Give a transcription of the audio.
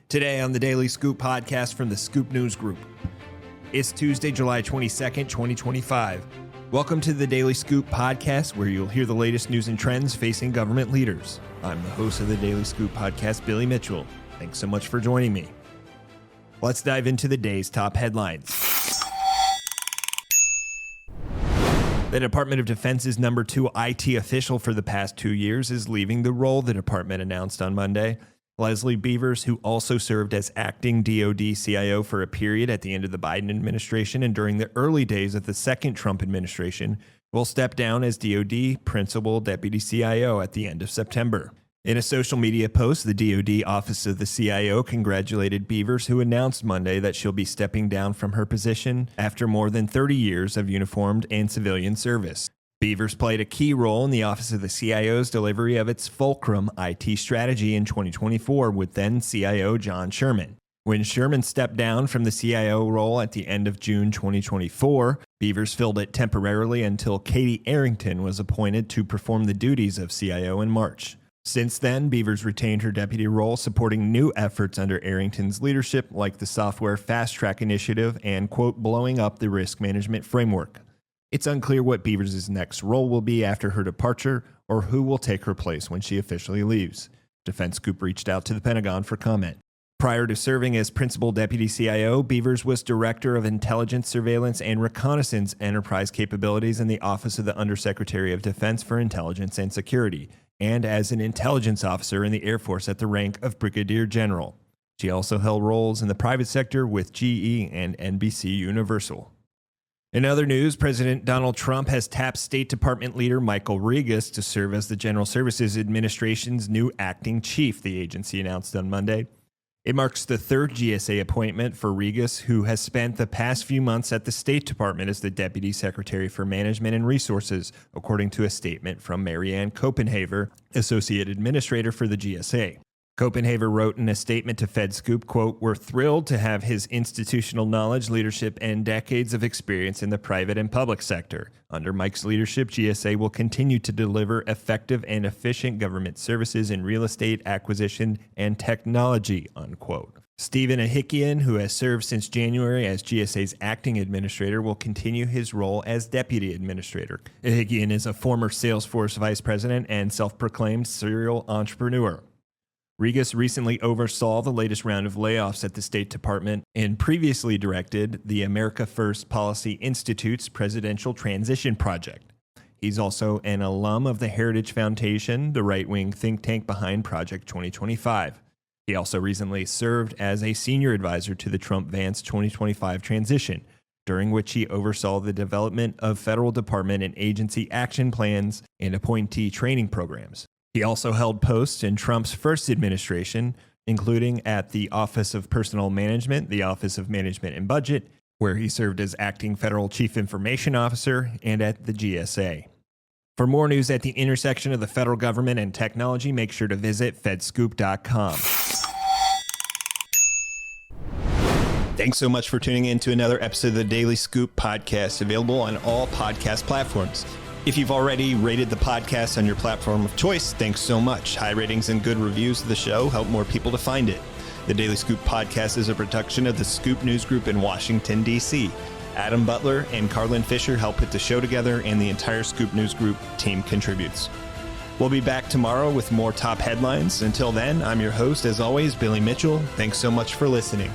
Today on the Daily Scoop podcast from the Scoop News Group. It's Tuesday, July 22nd, 2025. Welcome to the Daily Scoop podcast, where you'll hear the latest news and trends facing government leaders. I'm the host of the Daily Scoop podcast, Billy Mitchell. Thanks so much for joining me. Let's dive into the day's top headlines. The Department of Defense's number 2 IT official for the past 2 years is leaving the role, the department announced on Monday. Leslie Beavers, who also served as acting DOD CIO for a period at the end of the Biden administration and during the early days of the second Trump administration, will step down as DOD Principal Deputy CIO at the end of September. In a social media post, the DOD Office of the CIO congratulated Beavers, who announced Monday that she'll be stepping down from her position after more than 30 years of uniformed and civilian service. Beavers played a key role in the Office of the CIO's delivery of its Fulcrum IT strategy in 2024 with then CIO John Sherman. When Sherman stepped down from the CIO role at the end of June 2024, Beavers filled it temporarily until Katie Arrington was appointed to perform the duties of CIO in March. Since then, Beavers retained her deputy role, supporting new efforts under Arrington's leadership, like the Software Fast Track Initiative and, quote, blowing up the risk management framework. It's unclear what Beavers' next role will be after her departure or who will take her place when she officially leaves. Defense Scoop reached out to the Pentagon for comment. Prior to serving as Principal Deputy CIO, Beavers was Director of Intelligence, Surveillance, and Reconnaissance Enterprise Capabilities in the Office of the Undersecretary of Defense for Intelligence and Security, and as an intelligence officer in the Air Force at the rank of Brigadier General. She also held roles in the private sector with GE and NBC Universal. In other news, President Donald Trump has tapped State Department leader Michael Rigas to serve as the General Services Administration's new acting chief, the agency announced on Monday. It marks the third GSA appointment for Rigas, who has spent the past few months at the State Department as the Deputy Secretary for Management and Resources, according to a statement from Marianne Copenhaver, Associate Administrator for the GSA. Copenhaver wrote in a statement to FedScoop, quote, "We're thrilled to have his institutional knowledge, leadership, and decades of experience in the private and public sector. Under Mike's leadership, GSA will continue to deliver effective and efficient government services in real estate acquisition and technology," unquote. Stephen Ahikian, who has served since January as GSA's acting administrator, will continue his role as deputy administrator. Ahikian is a former Salesforce vice president and self-proclaimed serial entrepreneur. Rigas recently oversaw the latest round of layoffs at the State Department and previously directed the America First Policy Institute's Presidential Transition Project. He's also an alum of the Heritage Foundation, the right-wing think tank behind Project 2025. He also recently served as a senior advisor to the Trump-Vance 2025 transition, during which he oversaw the development of federal department and agency action plans and appointee training programs. He also held posts in Trump's first administration, including at the Office of Personnel Management, the Office of Management and Budget, where he served as acting federal chief information officer, and at the GSA. For more news at the intersection of the federal government and technology, make sure to visit fedscoop.com. Thanks so much for tuning in to another episode of the Daily Scoop podcast, available on all podcast platforms. If you've already rated the podcast on your platform of choice, thanks so much. High ratings and good reviews of the show help more people to find it. The Daily Scoop podcast is a production of the Scoop News Group in Washington, D.C. Adam Butler and Carlin Fisher help put the show together, and the entire Scoop News Group team contributes. We'll be back tomorrow with more top headlines. Until then, I'm your host, as always, Billy Mitchell. Thanks so much for listening.